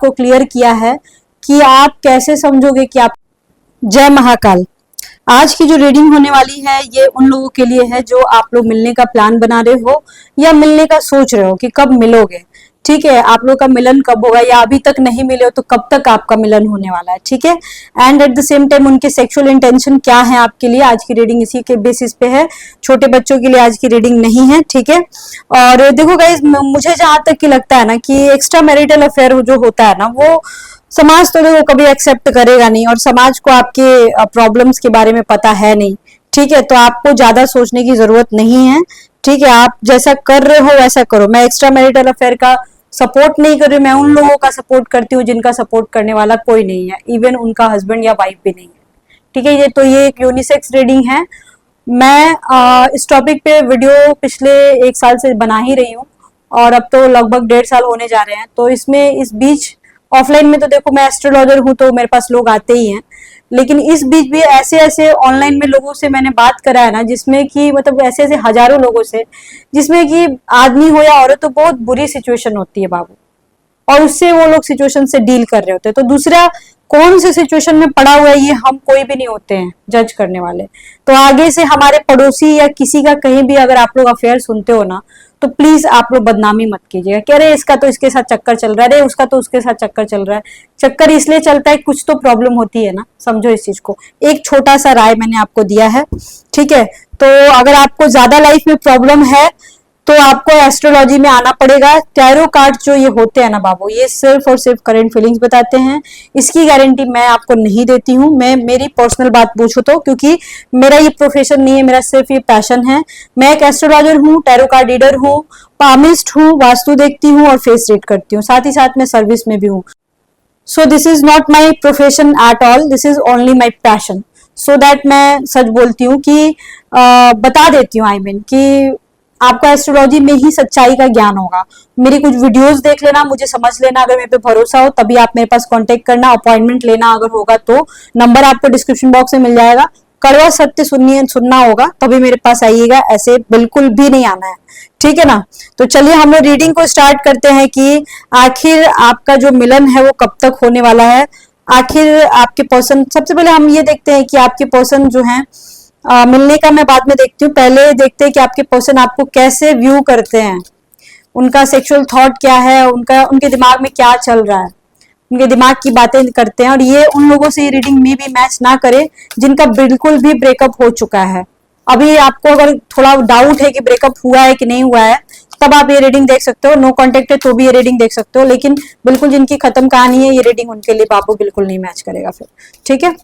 को क्लियर किया है कि आप कैसे समझोगे कि आप। जय महाकाल। आज की जो रीडिंग होने वाली है ये उन लोगों के लिए है जो आप लोग मिलने का प्लान बना रहे हो या मिलने का सोच रहे हो कि कब मिलोगे। ठीक है, आप लोग का मिलन कब होगा या अभी तक नहीं मिले हो तो कब तक आपका मिलन होने वाला है। ठीक है, and at the same time उनके सेक्सुअल इंटेंशन क्या है आपके लिए। आज की रीडिंग इसी के बेसिस पे है, छोटे बच्चों के लिए आज की रीडिंग नहीं है। ठीक है, और देखो गाइस, मुझे जहां तक कि लगता है ना कि एक्स्ट्रा मैरिटल अफेयर जो होता है ना वो समाज तो देखो कभी एक्सेप्ट करेगा नहीं, और समाज को आपके प्रॉब्लम्स के बारे में पता है नहीं। ठीक है, तो आपको ज्यादा सोचने की जरूरत नहीं है। ठीक है, आप जैसा कर रहे हो वैसा करो। मैं एक्स्ट्रा मैरिटल अफेयर का सपोर्ट नहीं कर रही हूँ, मैं उन लोगों का सपोर्ट करती हूँ जिनका सपोर्ट करने वाला कोई नहीं है, इवन उनका हस्बैंड या वाइफ भी नहीं है। ठीक है, ये एक यूनिसेक्स रीडिंग है। मैं इस टॉपिक पे वीडियो पिछले 1 साल से बना ही रही हूँ और अब तो लगभग 1.5 साल होने जा रहे हैं। तो इसमें इस बीच ऑफलाइन में तो देखो मैं एस्ट्रोलॉजर हूँ तो मेरे पास लोग आते ही हैं, लेकिन इस बीच भी ऐसे ऐसे ऑनलाइन में लोगों से मैंने बात करा है ना, जिसमें कि मतलब ऐसे ऐसे हजारों लोगों से, जिसमें कि आदमी हो या औरत तो बहुत बुरी सिचुएशन होती है बाबू, और उससे वो लोग सिचुएशन से डील कर रहे होते हैं। तो दूसरा कौन से सिचुएशन में पड़ा हुआ है ये हम कोई भी नहीं होते हैं जज करने वाले। तो आगे से हमारे पड़ोसी या किसी का कहीं भी अगर आप लोग अफेयर सुनते हो ना, तो प्लीज आप लोग बदनामी मत कीजिएगा कि अरे इसका तो इसके साथ चक्कर चल रहा है, अरे उसका तो उसके साथ चक्कर चल रहा है। चक्कर इसलिए चलता है कुछ तो प्रॉब्लम होती है ना, समझो इस चीज को। एक छोटा सा राय मैंने आपको दिया है। ठीक है, तो अगर आपको ज्यादा लाइफ में प्रॉब्लम है तो आपको एस्ट्रोलॉजी में आना पड़ेगा। टैरो कार्ड जो ये होते हैं ना बाबू, ये सिर्फ और सिर्फ करंट फीलिंग्स बताते हैं, इसकी गारंटी मैं आपको नहीं देती हूँ। मैं मेरी पर्सनल बात पूछो तो, क्योंकि मेरा ये प्रोफेशन नहीं है, मेरा सिर्फ ये पैशन है। मैं एक एस्ट्रोलॉजर हूँ, टैरो कार्ड रीडर हूँ, पामिस्ट हूँ, वास्तु देखती हूँ और फेस रीड करती हूँ, साथ ही साथ मैं सर्विस में भी हूँ। So this is not my profession at all, this is only my passion. So that मैं सच बोलती हूँ कि बता देती हूँ, आई मीन कि आपको एस्ट्रोलॉजी में ही सच्चाई का ज्ञान होगा। मेरी कुछ वीडियोस देख लेना, मुझे समझ लेना, अगर मेरे पे भरोसा हो तभी आप मेरे पास कांटेक्ट करना। अपॉइंटमेंट लेना अगर होगा तो नंबर आपको डिस्क्रिप्शन बॉक्स में मिल जाएगा। कड़वा सत्य सुनना होगा तभी मेरे पास आइएगा, ऐसे बिल्कुल भी नहीं आना है। ठीक है ना, तो चलिए हम लोग रीडिंग को स्टार्ट करते हैं कि आखिर आपका जो मिलन है वो कब तक होने वाला है। आखिर आपके पर्सन, सबसे पहले हम ये देखते हैं कि आपके पर्सन जो है, मिलने का मैं बाद में देखती हूँ, पहले देखते हैं कि आपके पर्सन आपको कैसे व्यू करते हैं, उनका सेक्सुअल थॉट क्या है, उनके दिमाग में क्या चल रहा है, उनके दिमाग की बातें करते हैं। और ये उन लोगों से ये रीडिंग में भी मैच ना करे जिनका बिल्कुल भी ब्रेकअप हो चुका है। अभी आपको अगर थोड़ा डाउट है कि ब्रेकअप हुआ है कि नहीं हुआ है, तब आप ये रीडिंग देख सकते हो। नो कॉन्टेक्ट है तो भी ये रीडिंग देख सकते हो, लेकिन बिल्कुल जिनकी खत्म कहानी है ये रीडिंग उनके लिए बाबू बिल्कुल नहीं मैच करेगा फिर। ठीक है,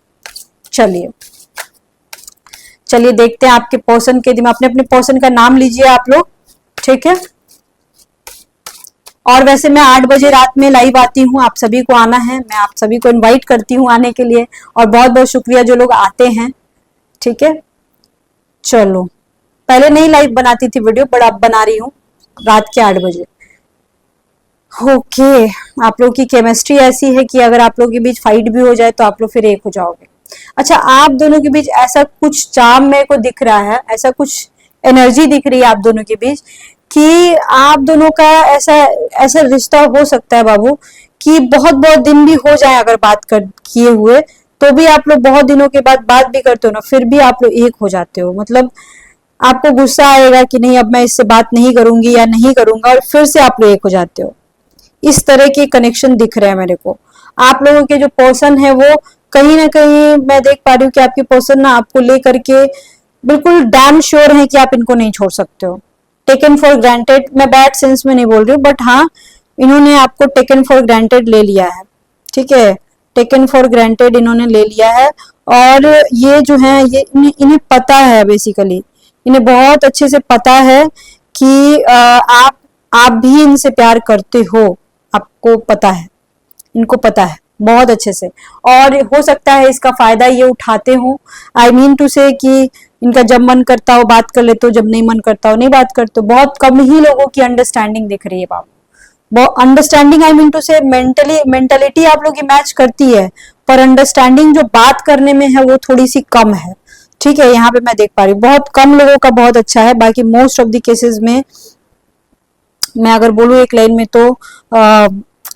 चलिए देखते हैं आपके पर्सन के दिमाग। अपने अपने पर्सन का नाम लीजिए आप लोग। ठीक है, और वैसे मैं 8 बजे रात में लाइव आती हूँ, आप सभी को आना है, मैं आप सभी को इनवाइट करती हूँ आने के लिए, और बहुत बहुत शुक्रिया जो लोग आते हैं। ठीक है, चलो, पहले नहीं लाइव बनाती थी वीडियो, पर अब बना रही हूँ रात के 8 बजे। ओके, आप लोग की केमिस्ट्री ऐसी है कि अगर आप लोग के बीच फाइट भी हो जाए तो आप लोग फिर एक हो जाओगे। अच्छा, आप दोनों के बीच ऐसा कुछ चार्म मेरे को दिख रहा है, ऐसा कुछ एनर्जी दिख रही है आप दोनों के बीच कि आप दोनों का ऐसा ऐसा रिश्ता हो सकता है बाबू कि बहुत बहुत दिन भी हो जाए अगर बात कर किए हुए, तो भी आप लोग बहुत दिनों के बाद बात भी करते हो ना, फिर भी आप लोग एक हो जाते हो। मतलब आपको गुस्सा आएगा कि नहीं अब मैं इससे बात नहीं करूंगी या नहीं करूंगा, और फिर से आप लोग एक हो जाते हो। इस तरह के कनेक्शन दिख रहे हैं मेरे को। आप लोगों के जो पर्सन है वो कहीं ना कहीं मैं देख पा रही हूँ कि आपके पर्सन ना आपको लेकर के बिल्कुल डैम श्योर है कि आप इनको नहीं छोड़ सकते हो। टेकन फॉर ग्रांटेड, मैं बैड सेंस में नहीं बोल रही हूँ, बट हाँ इन्होंने आपको टेकन फॉर ग्रांटेड ले लिया है। ठीक है, टेकन फॉर ग्रांटेड इन्होंने ले लिया है, और ये जो है ये इन्हें पता है, बेसिकली इन्हें बहुत अच्छे से पता है कि आप भी इनसे प्यार करते हो, आपको पता है, इनको पता है बहुत अच्छे से, और हो सकता है इसका फायदा ये उठाते हो। आई मीन टू से कि इनका जब मन करता हो बात कर लेते हो, जब नहीं मन करता हो नहीं बात करते हो। बहुत कम ही लोगों की अंडरस्टैंडिंग दिख रही है बाबू, बहुत अंडरस्टैंडिंग, आई मीन टू से मेंटलिटी आप लोग की मैच करती है, पर अंडरस्टैंडिंग जो बात करने में है वो थोड़ी सी कम है। ठीक है, यहाँ पे मैं देख पा रही हूँ बहुत कम लोगों का बहुत अच्छा है, बाकी मोस्ट ऑफ द केसेस में मैं अगर बोलूँ एक लाइन में तो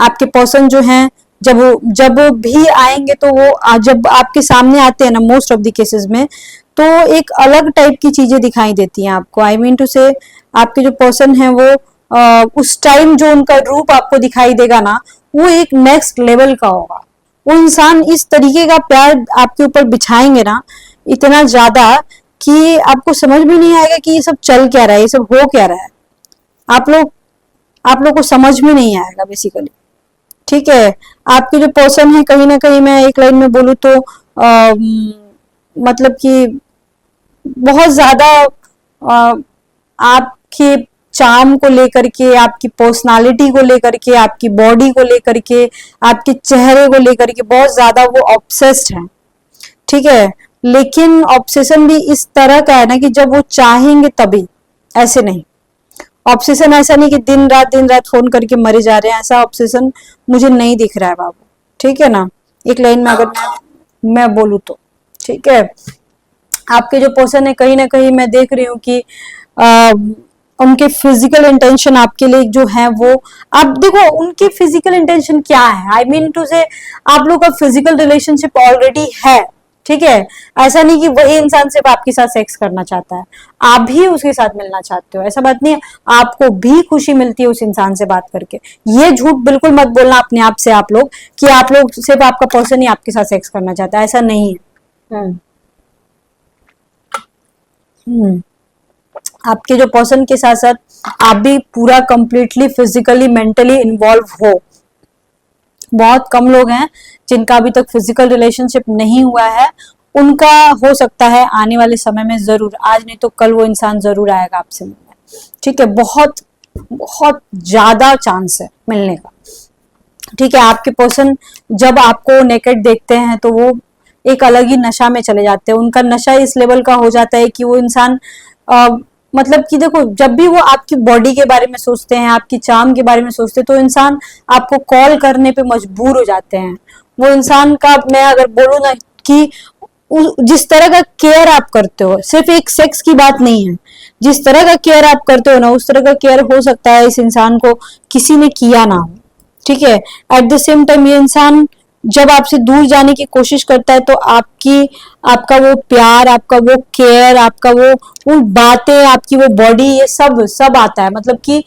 आपके पर्सन जो हैं जब वो भी आएंगे तो वो जब आपके सामने आते हैं ना, मोस्ट ऑफ द केसेस में, तो एक अलग टाइप की चीजें दिखाई देती हैं आपको। आई मीन टू से आपके जो पर्सन है वो उस टाइम जो उनका रूप आपको दिखाई देगा ना, वो एक नेक्स्ट लेवल का होगा। वो इंसान इस तरीके का प्यार आपके ऊपर बिछाएंगे ना, इतना ज्यादा कि आपको समझ भी नहीं आएगा कि ये सब चल क्या रहा है, ये सब हो क्या रहा है। आप लोग को समझ में नहीं आएगा बेसिकली। ठीक है, आपके जो पर्सन है, कहीं ना कहीं मैं एक लाइन में बोलूँ तो मतलब कि बहुत ज्यादा आपके चार्म को लेकर के, आपकी पर्सनालिटी को लेकर के, आपकी बॉडी को लेकर के, आपके चेहरे को लेकर के बहुत ज्यादा वो ऑब्सेस्ड है। ठीक है, लेकिन ऑब्सेशन भी इस तरह का है ना कि जब वो चाहेंगे तभी, ऐसे नहीं। ऑब्सेशन ऐसा नहीं कि दिन रात फोन करके मरे जा रहे हैं, ऐसा ऑब्सेशन मुझे नहीं दिख रहा है बाबू। ठीक है ना, एक लाइन में अगर मैं बोलूँ तो। ठीक है, आपके जो पर्सन है, कहीं ना कहीं मैं देख रही हूँ कि उनके फिजिकल इंटेंशन आपके लिए जो है वो, आप देखो उनकी फिजिकल इंटेंशन क्या है। आई मीन टू से आप लोग का फिजिकल रिलेशनशिप ऑलरेडी है। ठीक है, ऐसा नहीं कि वही इंसान सिर्फ आपके साथ सेक्स करना चाहता है, आप भी उसके साथ मिलना चाहते हो, ऐसा बात नहीं है। आपको भी खुशी मिलती है उस इंसान से बात करके। ये झूठ बिल्कुल मत बोलना अपने आप से आप लोग कि आप लोग सिर्फ आपका पर्सन ही आपके साथ सेक्स करना चाहता है, ऐसा नहीं है। आपके जो पर्सन के साथ साथ आप भी पूरा कंप्लीटली फिजिकली मेंटली इन्वॉल्व हो। बहुत कम लोग हैं जिनका अभी तक फिजिकल रिलेशनशिप नहीं हुआ है। उनका हो सकता है आने वाले समय में जरूर, आज नहीं तो कल वो इंसान जरूर आएगा आपसे मिलने। ठीक है, बहुत बहुत ज्यादा चांस है मिलने का। ठीक है, आपके पर्सन जब आपको नेकेड देखते हैं तो वो एक अलग ही नशा में चले जाते हैं। उनका नशा इस लेवल का हो जाता है कि वो इंसान मतलब कि देखो, जब भी वो आपकी बॉडी के बारे में सोचते हैं, आपकी चार्म के बारे में सोचते हैं, तो इंसान आपको कॉल करने पे मजबूर हो जाते हैं। वो इंसान का, मैं अगर बोलूँ ना कि जिस तरह का केयर आप करते हो, सिर्फ एक सेक्स की बात नहीं है, जिस तरह का केयर आप करते हो ना, उस तरह का केयर हो सकता है इस इंसान को किसी ने किया ना हो। ठीक है, एट द सेम टाइम ये इंसान जब आपसे दूर जाने की कोशिश करता है तो आपका वो प्यार, आपका वो केयर, आपका वो बातें, आपकी वो बॉडी, ये सब आता है। मतलब कि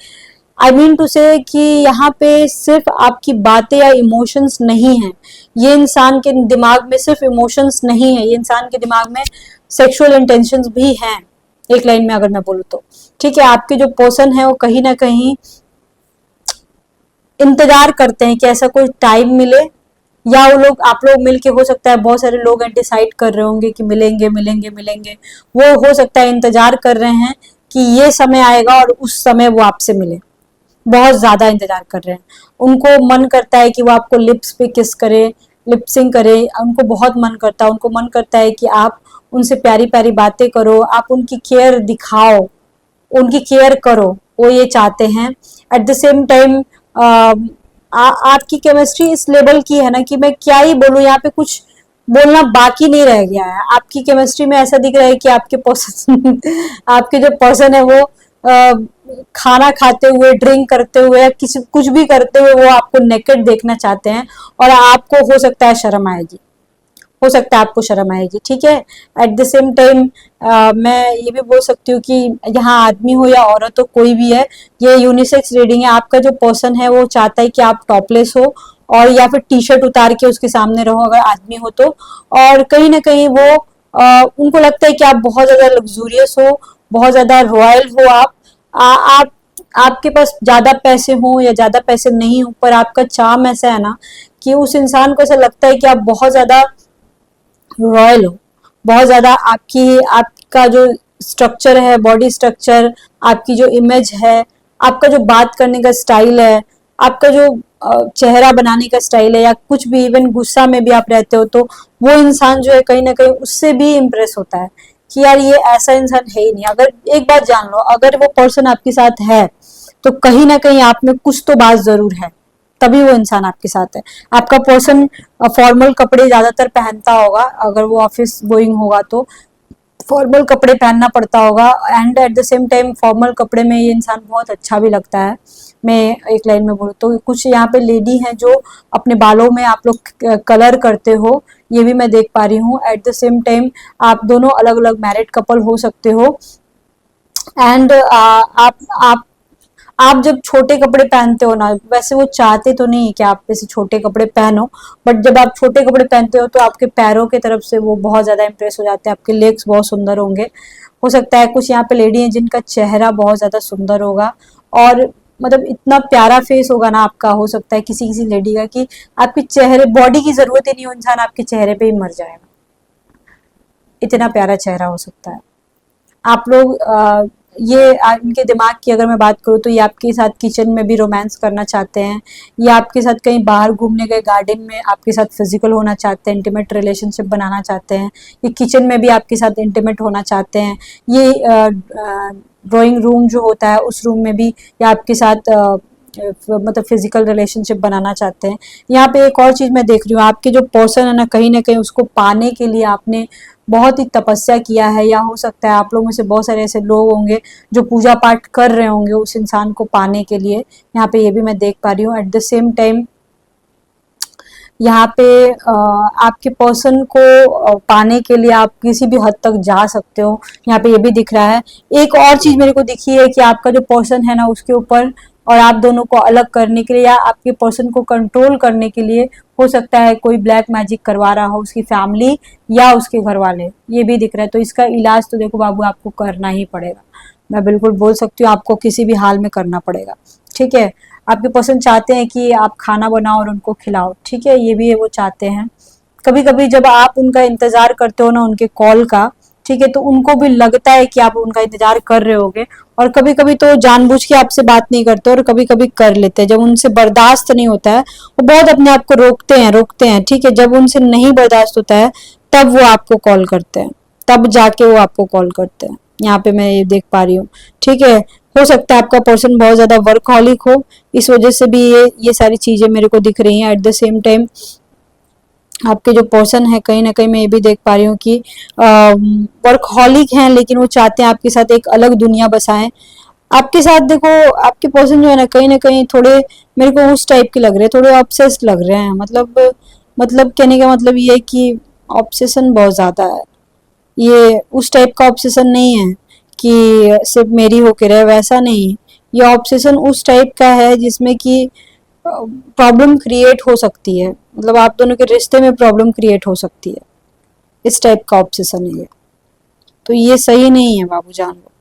आई मीन टू से कि यहाँ पे सिर्फ आपकी बातें या इमोशंस नहीं है, ये इंसान के दिमाग में सिर्फ इमोशंस नहीं है, ये इंसान के दिमाग में सेक्सुअल इंटेंशंस भी हैं, एक लाइन में अगर मैं बोलूँ तो। ठीक है, आपके जो पर्सन है वो कहीं ना कहीं इंतजार करते हैं कि ऐसा कोई टाइम मिले, या वो लोग, आप लोग मिलके, हो सकता है बहुत सारे लोग डिसाइड कर रहे होंगे कि मिलेंगे मिलेंगे मिलेंगे। वो हो सकता है इंतजार कर रहे हैं कि ये समय आएगा और उस समय वो आपसे मिले, बहुत ज्यादा इंतजार कर रहे हैं। उनको मन करता है कि वो आपको लिप्स पे किस करे, लिपसिंग करे, उनको बहुत मन करता है। उनको मन करता है कि आप उनसे प्यारी प्यारी बातें करो, आप उनकी केयर दिखाओ, उनकी केयर करो, वो ये चाहते हैं। एट द सेम टाइम आपकी केमिस्ट्री इस लेवल की है ना कि मैं क्या ही बोलूं, यहाँ पे कुछ बोलना बाकी नहीं रह गया है। आपकी केमिस्ट्री में ऐसा दिख रहा है कि आपके पर्सन आपके जो पर्सन है वो खाना खाते हुए, ड्रिंक करते हुए, किसी कुछ भी करते हुए वो आपको नेकेड देखना चाहते हैं, और आपको हो सकता है शर्म आएगी, हो सकता है आपको शर्म आएगी। ठीक है, एट द सेम टाइम मैं ये भी बोल सकती हूँ कि यहाँ आदमी हो या औरत हो, कोई भी है, ये यूनिसेक्स रीडिंग है। आपका जो पर्सन है वो चाहता है कि आप टॉपलेस हो और या फिर टी शर्ट उतार के उसके सामने रहो अगर आदमी हो तो। और कहीं ना कहीं वो उनको लगता है कि आप बहुत ज्यादा लग्जूरियस हो, बहुत ज्यादा रॉयल हो। आप आपके पास ज्यादा पैसे हो या ज्यादा पैसे नहीं हो, पर आपका चार्म ऐसा है ना कि उस इंसान को ऐसा लगता है कि आप बहुत ज्यादा रॉयल हो, बहुत ज्यादा आपका जो स्ट्रक्चर है, बॉडी स्ट्रक्चर, आपकी जो इमेज है, आपका जो बात करने का स्टाइल है, आपका जो चेहरा बनाने का स्टाइल है, या कुछ भी, इवन गुस्सा में भी आप रहते हो, तो वो इंसान जो है कहीं ना कहीं उससे भी इम्प्रेस होता है कि यार ये ऐसा इंसान है ही नहीं। अगर एक बात जान लो, अगर वो पर्सन आपके साथ है तो कहीं ना कहीं आप में कुछ तो बात जरूर है, तभी वो इंसान आपके साथ है। आपका पर्सन फॉर्मल कपड़े ज्यादातर पहनता होगा अगर वो ऑफिस गोइंग होगा तो, फॉर्मल कपड़े पहनना पड़ता होगा, and at the same time formal कपड़े में ये इंसान बहुत अच्छा भी लगता है। मैं एक लाइन में बोलूँ तो कुछ यहाँ पे लेडी हैं जो अपने बालों में आप लोग कलर करते हो, ये भी मैं देख पा रही हूँ। एट द सेम टाइम आप दोनों अलग अलग मैरिड कपल हो सकते हो, एंड आप जब छोटे कपड़े पहनते हो ना, वैसे वो चाहते तो नहीं है कि आप वैसे छोटे कपड़े पहनो, बट जब आप छोटे कपड़े पहनते हो तो आपके पैरों की तरफ से वो बहुत ज्यादा इंप्रेस हो जाते हैं, आपके लेग्स बहुत सुंदर होंगे। हो सकता है कुछ यहाँ पे लेडी हैं जिनका चेहरा बहुत ज्यादा सुंदर होगा, और मतलब इतना प्यारा फेस होगा ना आपका, हो सकता है किसी किसी लेडी का कि आपके चेहरे, बॉडी की जरूरत ही नहीं हो, इंसान आपके चेहरे पे ही मर जाएगा, इतना प्यारा चेहरा हो सकता है। आप लोग इनके दिमाग की अगर मैं बात करूँ तो ये आपके साथ किचन में भी रोमांस करना चाहते हैं, ये आपके साथ कहीं बाहर घूमने गए गार्डन में आपके साथ फिजिकल होना चाहते हैं, इंटीमेट रिलेशनशिप बनाना चाहते हैं, ये किचन में भी आपके साथ इंटीमेट होना चाहते हैं, ये ड्राइंग रूम जो होता है उस रूम में भी ये आपके साथ मतलब फिजिकल रिलेशनशिप बनाना चाहते हैं। यहाँ पे एक और चीज मैं देख रही हूँ, आपके जो पर्सन है ना कहीं उसको पाने के लिए आपने बहुत ही तपस्या किया है, या हो सकता है आप लोगों में से बहुत सारे ऐसे लोग होंगे जो पूजा पाठ कर रहे होंगे उस इंसान को पाने के लिए। यहाँ पे ये भी मैं देख पा रही हूँ। एट द सेम टाइम यहाँ पे आपके पर्सन को पाने के लिए आप किसी भी हद तक जा सकते हो, यहाँ पे ये भी दिख रहा है। एक और चीज मेरे को दिखी है कि आपका जो पर्सन है ना उसके ऊपर और आप दोनों को अलग करने के लिए या आपके पर्सन को कंट्रोल करने के लिए हो सकता है कोई ब्लैक मैजिक करवा रहा हो, उसकी फैमिली या उसके घर वाले, ये भी दिख रहा है। तो इसका इलाज तो देखो बाबू आपको करना ही पड़ेगा, मैं बिल्कुल बोल सकती हूँ आपको किसी भी हाल में करना पड़ेगा, ठीक है। आपके पर्सन चाहते हैं कि आप खाना बनाओ और उनको खिलाओ, ठीक है, ये भी वो चाहते हैं। कभी कभी जब आप उनका इंतजार करते हो ना उनके कॉल का, ठीक है, तो उनको भी लगता है कि आप उनका इंतजार कर रहे होगे, और कभी कभी तो जानबूझ के आपसे बात नहीं करते और कभी कभी कर लेते हैं। जब उनसे बर्दाश्त नहीं होता है वो बहुत अपने आप को रोकते हैं, ठीक है। जब उनसे नहीं बर्दाश्त होता है तब वो आपको कॉल करते हैं, तब जाके वो आपको कॉल करते हैं। यहाँ पे मैं ये देख पा रही हूँ, ठीक है। हो सकता है आपका पर्सन बहुत ज्यादा वर्कहॉलिक हो, इस वजह से भी ये सारी चीजें मेरे को दिख रही हैं। एट द सेम टाइम आपके जो पर्सन है कहीं ना कहीं मैं ये भी देख पा रही हूँ कि वर्कहॉलिक हैं, लेकिन वो चाहते हैं आपके साथ एक अलग दुनिया बसाएं। आपके साथ देखो आपके पर्सन जो है ना कहीं थोड़े मेरे को उस टाइप के लग रहे हैं, थोड़े ऑब्सेस्ड लग रहे हैं। मतलब कहने का मतलब ये है कि ऑब्सेशन बहुत ज्यादा है, ये उस टाइप का ऑब्सेशन नहीं है कि सिर्फ मेरी होके रहे, वैसा नहीं। ये ऑब्सेशन उस टाइप का है जिसमें कि प्रॉब्लम क्रिएट हो सकती है, मतलब आप दोनों के रिश्ते में प्रॉब्लम क्रिएट हो सकती है, इस टाइप का ऑब्सेशन है ये। तो ये सही नहीं है बाबू जान लो,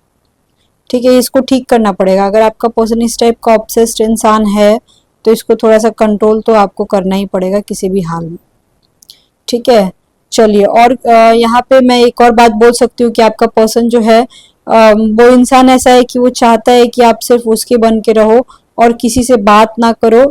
ठीक है, इसको ठीक करना पड़ेगा। अगर आपका पर्सन इस टाइप का ऑब्सेस्ड इंसान है तो इसको थोड़ा सा कंट्रोल तो आपको करना ही पड़ेगा किसी भी हाल में, ठीक है। चलिए, और यहाँ पे मैं एक और बात बोल सकती हूँ कि आपका पर्सन जो है वो इंसान ऐसा है कि वो चाहता है कि आप सिर्फ उसके बन के रहो और किसी से बात ना करो।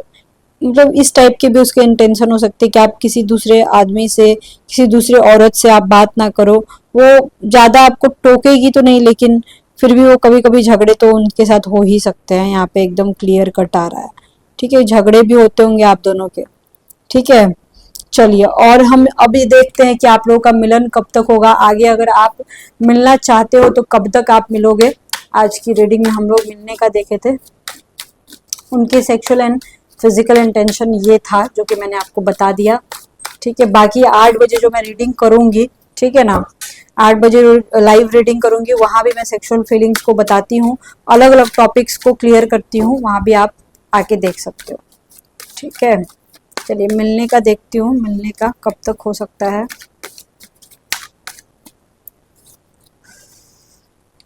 मतलब इस टाइप के भी उसके इंटेंशन हो सकते हैं कि आप किसी दूसरे आदमी से, किसी दूसरे औरत से आप बात ना करो। वो ज्यादा आपको टोकेगी तो नहीं, लेकिन फिर भी वो कभी कभी झगड़े तो उनके साथ हो ही सकते हैं। यहाँ पे एकदम क्लियर कट आ रहा है, ठीक है, झगड़े भी होते होंगे आप दोनों के, ठीक है। चलिए, और हम अभी देखते हैं कि आप लोगों का मिलन कब तक होगा आगे। अगर आप मिलना चाहते हो तो कब तक आप मिलोगे। आज की रीडिंग में हम लोग मिलने का देखे थे, उनके सेक्सुअल एंड फिजिकल इंटेंशन ये था जो कि मैंने आपको बता दिया, ठीक है। बाकी 8 बजे जो मैं रीडिंग करूंगी, ठीक है ना, 8 बजे लाइव रीडिंग करूंगी, वहां भी मैं सेक्सुअल फीलिंग्स को बताती हूँ, अलग अलग टॉपिक्स को क्लियर करती हूँ, वहां भी आप आके देख सकते हो, ठीक है। चलिए मिलने का देखती हूँ, मिलने का कब तक हो सकता है।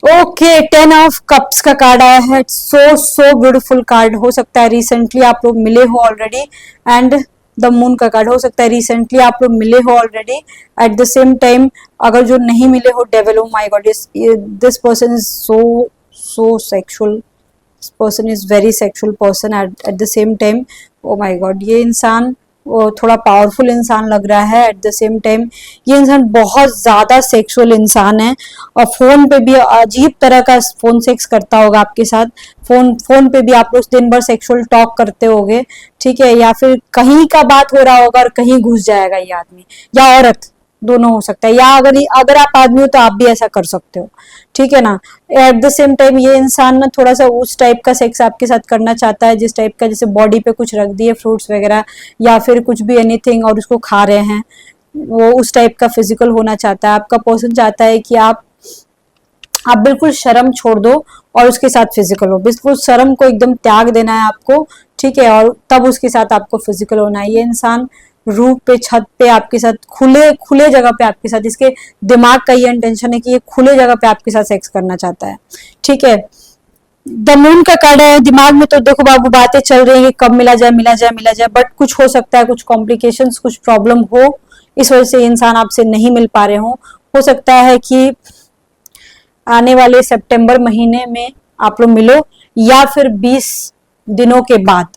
ओके, 10 ऑफ कप्स का कार्ड आया है, सो ब्यूटीफुल कार्ड। हो सकता है रिसेंटली आप लोग मिले हो ऑलरेडी, एंड द मून का कार्ड, हो सकता है रिसेंटली आप लोग मिले हो already. At the same time अगर जो नहीं मिले हो, devil, oh my God, this person is so sexual, person is very sexual person. At the same time, oh my God, ये इंसान थोड़ा पावरफुल इंसान लग रहा है। एट द सेम टाइम ये इंसान बहुत ज्यादा सेक्सुअल इंसान है, और फोन पे भी अजीब तरह का फोन सेक्स करता होगा आपके साथ। फोन पे भी आप लोग दिन भर सेक्सुअल टॉक करते होगे, ठीक है, या फिर कहीं का बात हो रहा होगा और कहीं घुस जाएगा ये आदमी या औरत, दोनों हो सकता है, या अगर अगर आप आदमी हो तो आप भी ऐसा कर सकते हो, ठीक है ना। एट द सेम टाइम ये इंसान ना थोड़ा सा उस टाइप का सेक्स आपके साथ करना चाहता है जिस टाइप का, जैसे बॉडी पे कुछ रख दिए फ्रूट्स वगैरह या फिर कुछ भी एनीथिंग और उसको खा रहे हैं, वो उस टाइप का फिजिकल होना चाहता है। आपका पर्सन चाहता है कि आप बिल्कुल शर्म छोड़ दो और उसके साथ फिजिकल हो, बिल्कुल शर्म को एकदम त्याग देना है आपको, ठीक है, और तब उसके साथ आपको फिजिकल होना है। ये इंसान रूफ पे, छत पे आपके साथ, खुले खुले जगह पे आपके साथ, इसके दिमाग का ये इंटेंशन है कि ये खुले जगह पे आपके साथ सेक्स करना चाहता है, ठीक है। द मून का कार्ड है। दिमाग में तो देखो बाबू बातें चल रही है कि कब मिला जाए मिला जाए मिला जाए, बट कुछ हो सकता है, कुछ कॉम्प्लिकेशंस, कुछ प्रॉब्लम हो, इस वजह से इंसान आपसे नहीं मिल पा रहे हो सकता है कि आने वाले सितंबर महीने में आप लोग मिलो, या फिर 20 दिनों के बाद,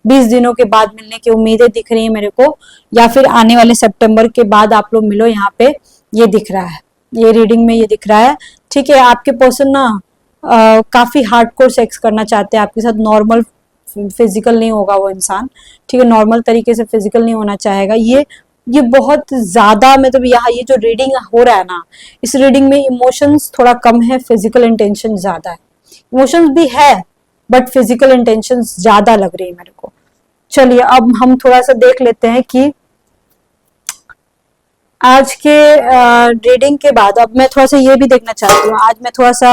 20 दिनों के बाद मिलने की उम्मीदें दिख रही है मेरे को, या फिर आने वाले सितंबर के बाद आप लोग मिलो, यहाँ पे ये दिख रहा है, ये रीडिंग में ये दिख रहा है, ठीक है। आपके पर्सन ना काफी हार्डकोर सेक्स करना चाहते हैं आपके साथ, नॉर्मल फिजिकल नहीं होगा वो इंसान, ठीक है, नॉर्मल तरीके से फिजिकल नहीं होना चाहेगा। ये बहुत ज्यादा, मतलब यहाँ ये जो रीडिंग हो रहा है ना, इस रीडिंग में इमोशंस थोड़ा कम है, फिजिकल इंटेंशन ज्यादा है। इमोशंस भी है बट फिजिकल इंटेंशन ज्यादा लग रही है मेरे को। चलिए अब हम थोड़ा सा देख लेते हैं कि आज के रीडिंग के बाद अब मैं थोड़ा सा ये भी देखना चाहती हूँ, आज मैं थोड़ा सा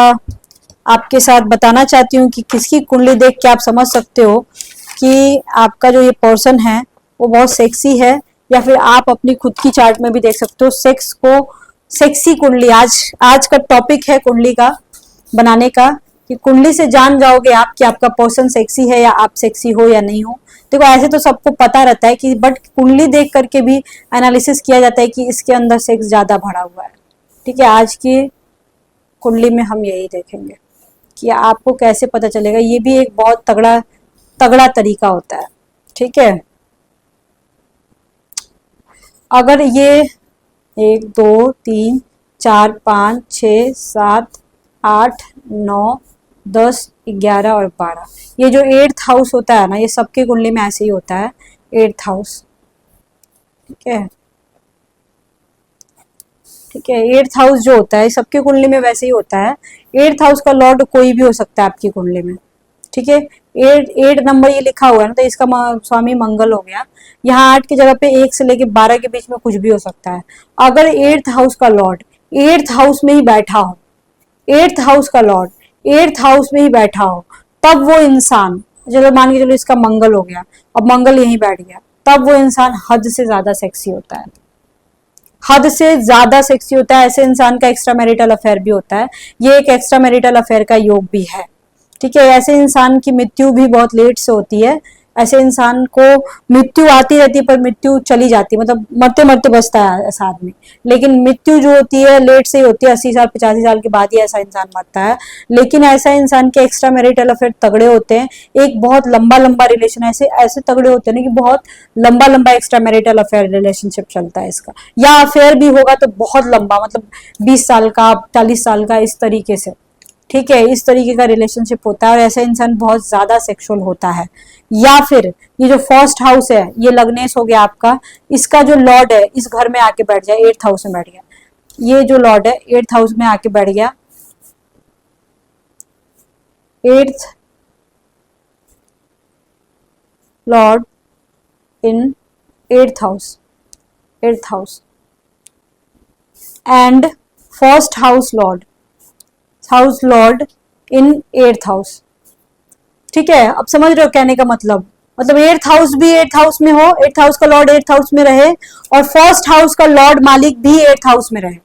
आपके साथ बताना चाहती हूँ कि किसकी कुंडली देख के आप समझ सकते हो कि आपका जो ये पर्सन है वो बहुत सेक्सी है, या फिर आप अपनी खुद की चार्ट में भी देख सकते हो सेक्स को, सेक्सी कुंडली। आज का टॉपिक है कुंडली का बनाने का, कि कुंडली से जान जाओगे आप कि आपका पर्सन सेक्सी है या आप सेक्सी हो या नहीं हो। देखो ऐसे तो सबको पता रहता है कि, बट कुंडली देख करके भी एनालिसिस किया जाता है कि इसके अंदर सेक्स ज्यादा भरा हुआ है, ठीक है। आज की कुंडली में हम यही देखेंगे कि आपको कैसे पता चलेगा। ये भी एक बहुत तगड़ा तगड़ा तरीका होता है, ठीक है। अगर ये 1 2 3 4 5 6 7 8 9 10 11 और 12, ये जो 8th हाउस होता है ना, ये सबके कुंडली में ऐसे ही होता है, 8th हाउस, ठीक है, ठीक है। 8th हाउस जो होता है सबके कुंडली में वैसे ही होता है। 8th हाउस का लॉर्ड कोई भी हो सकता है आपकी कुंडली में, ठीक है। 8 नंबर ये लिखा हुआ है ना, तो इसका स्वामी मंगल हो गया। यहाँ 8 की जगह पे 1 से लेके 12 के बीच में कुछ भी हो सकता है। अगर 8th हाउस का लॉर्ड 8th हाउस में ही बैठा हो, 8th हाउस का लॉर्ड 8th हाउस में ही बैठा हो, तब वो इंसान, चलो मान के चलो इसका मंगल हो गया, अब मंगल यहीं बैठ गया, तब वो इंसान हद से ज्यादा सेक्सी होता है, हद से ज्यादा सेक्सी होता है। ऐसे इंसान का एक्स्ट्रा मैरिटल अफेयर भी होता है, ये एक एक्स्ट्रा मैरिटल अफेयर का योग भी है, ठीक है। ऐसे इंसान की मृत्यु भी बहुत लेट से होती है, ऐसे इंसान को मृत्यु आती रहती है पर मृत्यु चली जाती है, मतलब मरते मरते बचता है ऐसा आदमी, लेकिन मृत्यु जो होती है लेट से ही होती है, 80 साल 85 साल के बाद ही ऐसा इंसान मरता है। लेकिन ऐसा इंसान के एक्स्ट्रा मैरिटल अफेयर तगड़े होते हैं, एक बहुत लंबा लंबा रिलेशन, ऐसे ऐसे तगड़े होते हैं ना कि बहुत लंबा लंबा एक्स्ट्रा मैरिटल अफेयर रिलेशनशिप चलता है इसका, या अफेयर भी होगा तो बहुत लंबा, मतलब 20 साल का 40 साल का, इस तरीके से, ठीक है, इस तरीके का रिलेशनशिप होता है। और ऐसा इंसान बहुत ज्यादा सेक्सुअल होता है। या फिर ये जो फर्स्ट हाउस है, ये लग्नेश हो गया आपका, इसका जो लॉर्ड है इस घर में आके बैठ जाए, 8th हाउस में बैठ गया, ये जो लॉर्ड है 8th हाउस में आके बैठ गया, 8th Lord in 8th house, 8th house and first house Lord in 8th house, ठीक है। अब समझ रहे हो कहने का मतलब 8th हाउस भी 8th हाउस में हो, 8th हाउस का लॉर्ड 8th हाउस में रहे, और फर्स्ट हाउस का लॉर्ड मालिक भी 8th हाउस में रहे,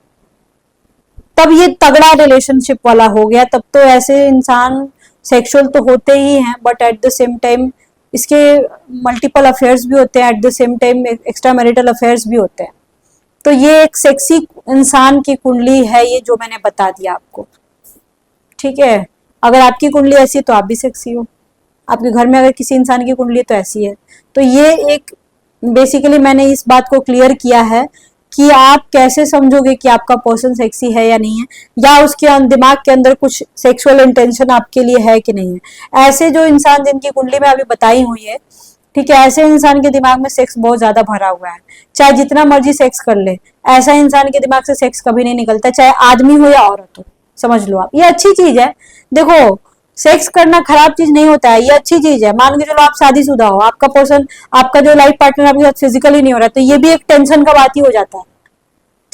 तब ये तगड़ा रिलेशनशिप वाला हो गया। तब तो ऐसे इंसान सेक्सुअल तो होते ही हैं, but at the same time इसके मल्टीपल अफेयर्स भी होते हैं, at the same time extra marital affairs भी होते हैं। तो ये एक सेक्सी इंसान की कुंडली है, ये जो मैंने बता दिया आपको, ठीक है। अगर आपकी कुंडली ऐसी है तो आप भी सेक्सी हो, आपके घर में अगर किसी इंसान की कुंडली तो ऐसी है। तो ये एक बेसिकली मैंने इस बात को क्लियर किया है कि आप कैसे समझोगे कि आपका पर्सन सेक्सी है या नहीं है, या उसके दिमाग के अंदर कुछ सेक्सुअल इंटेंशन आपके लिए है कि नहीं है। ऐसे जो इंसान जिनकी कुंडली में अभी बताई हुई है, ठीक है, ऐसे इंसान के दिमाग में सेक्स बहुत ज्यादा भरा हुआ है, चाहे जितना मर्जी सेक्स कर ले, ऐसा इंसान के दिमाग से सेक्स कभी नहीं निकलता, चाहे आदमी हो या औरत हो। समझ लो आप, ये अच्छी चीज है। देखो, सेक्स करना खराब चीज नहीं होता है, ये अच्छी चीज है। मान के चलो आप शादीशुदा हो, आपका पर्सन, आपका जो लाइफ पार्टनर आपके साथ फिजिकली नहीं हो रहा, तो ये भी एक टेंशन का बात ही हो जाता है।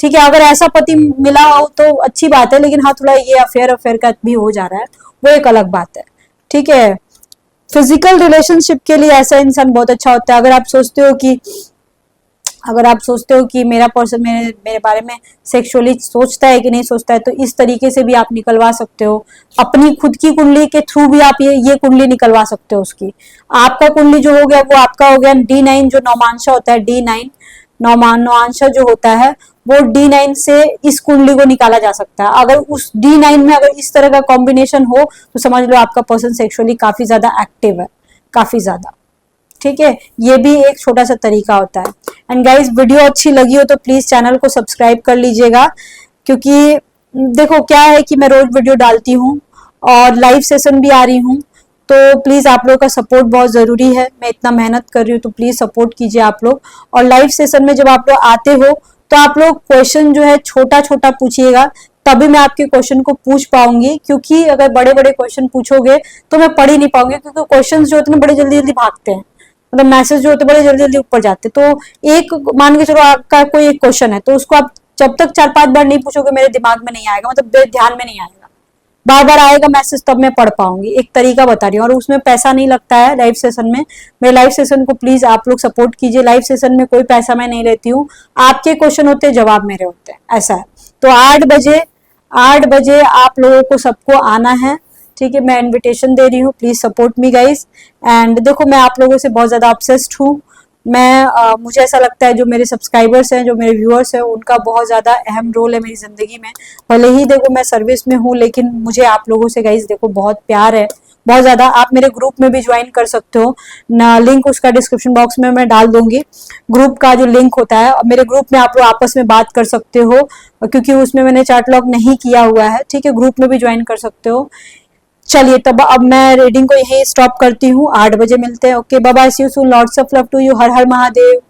ठीक है, अगर ऐसा पति मिला हो तो अच्छी बात है, लेकिन हाँ थोड़ा ये अफेयर अफेयर का भी हो जा रहा है, वो एक अलग बात है। ठीक है, फिजिकल रिलेशनशिप के लिए ऐसा इंसान बहुत अच्छा होता है। अगर आप सोचते हो कि मेरा पर्सन मेरे मेरे बारे में सेक्सुअली सोचता है कि नहीं सोचता है, तो इस तरीके से भी आप निकलवा सकते हो। अपनी खुद की कुंडली के थ्रू भी आप ये कुंडली निकलवा सकते हो उसकी। आपका कुंडली जो हो गया वो आपका हो गया D9, जो नौमांशा होता है, D9 नौमांशा जो होता है, वो D9 से इस कुंडली को निकाला जा सकता है। अगर उस D9 में अगर इस तरह का कॉम्बिनेशन हो तो समझ लो आपका पर्सन सेक्सुअली काफी ज्यादा एक्टिव है, काफी ज्यादा। ठीक है, ये भी एक छोटा सा तरीका होता है। एंड गाइस, वीडियो अच्छी लगी हो तो प्लीज चैनल को सब्सक्राइब कर लीजिएगा, क्योंकि देखो क्या है कि मैं रोज वीडियो डालती हूँ और लाइव सेशन भी आ रही हूँ, तो प्लीज आप लोगों का सपोर्ट बहुत जरूरी है। मैं इतना मेहनत कर रही हूँ तो प्लीज सपोर्ट कीजिए आप लोग। और लाइव सेशन में जब आप लोग आते हो तो आप लोग क्वेश्चन जो है छोटा छोटा पूछिएगा, तभी मैं आपके क्वेश्चन को पूछ पाऊंगी, क्योंकि अगर बड़े बड़े क्वेश्चन पूछोगे तो मैं पढ़ ही नहीं पाऊंगी, क्योंकि क्वेश्चन जो होते हैं बड़े जल्दी जल्दी भागते हैं, मतलब मैसेज जो होते बड़े जल्दी जल्दी ऊपर जाते। तो एक मान के चलो आपका कोई एक क्वेश्चन है, तो उसको आप जब तक 4-5 बार नहीं पूछोगे मेरे दिमाग में नहीं आएगा, मतलब ध्यान में नहीं आएगा। बार बार आएगा मैसेज तब मैं पढ़ पाऊंगी। एक तरीका बता रही हूँ, और उसमें पैसा नहीं लगता है लाइव सेशन में। मेरे लाइव सेशन को प्लीज आप लोग सपोर्ट कीजिए। लाइव सेशन में कोई पैसा मैं नहीं लेती हूँ, आपके क्वेश्चन होते हैं, जवाब मेरे होते हैं, ऐसा है। तो 8 बजे आप लोगों को सबको आना है। ठीक है, मैं इनविटेशन दे रही हूँ, please support me guys. And देखो, मैं आप लोगों से बहुत ज्यादा ऑब्सेस्ड हूँ। मुझे ऐसा लगता है जो मेरे सब्सक्राइबर्स हैं, जो मेरे व्यूअर्स हैं, उनका बहुत ज्यादा अहम रोल है मेरी जिंदगी में। भले ही देखो मैं सर्विस में हूँ, लेकिन मुझे आप लोगों से गाइज देखो बहुत प्यार है, बहुत ज्यादा। आप मेरे ग्रुप में भी ज्वाइन कर सकते हो ना, लिंक उसका डिस्क्रिप्शन बॉक्स में मैं डाल दूंगी। ग्रुप का जो लिंक होता है, मेरे ग्रुप में आप लोग आपस में बात कर सकते हो, क्योंकि उसमें मैंने चार्ट लॉक नहीं किया हुआ है। ठीक है, ग्रुप में भी ज्वाइन कर सकते हो। चलिए, तब अब मैं रीडिंग को यही स्टॉप करती हूँ। 8 बजे मिलते हैं। Okay, bye bye, see you soon, lots of love to you. हर हर महादेव।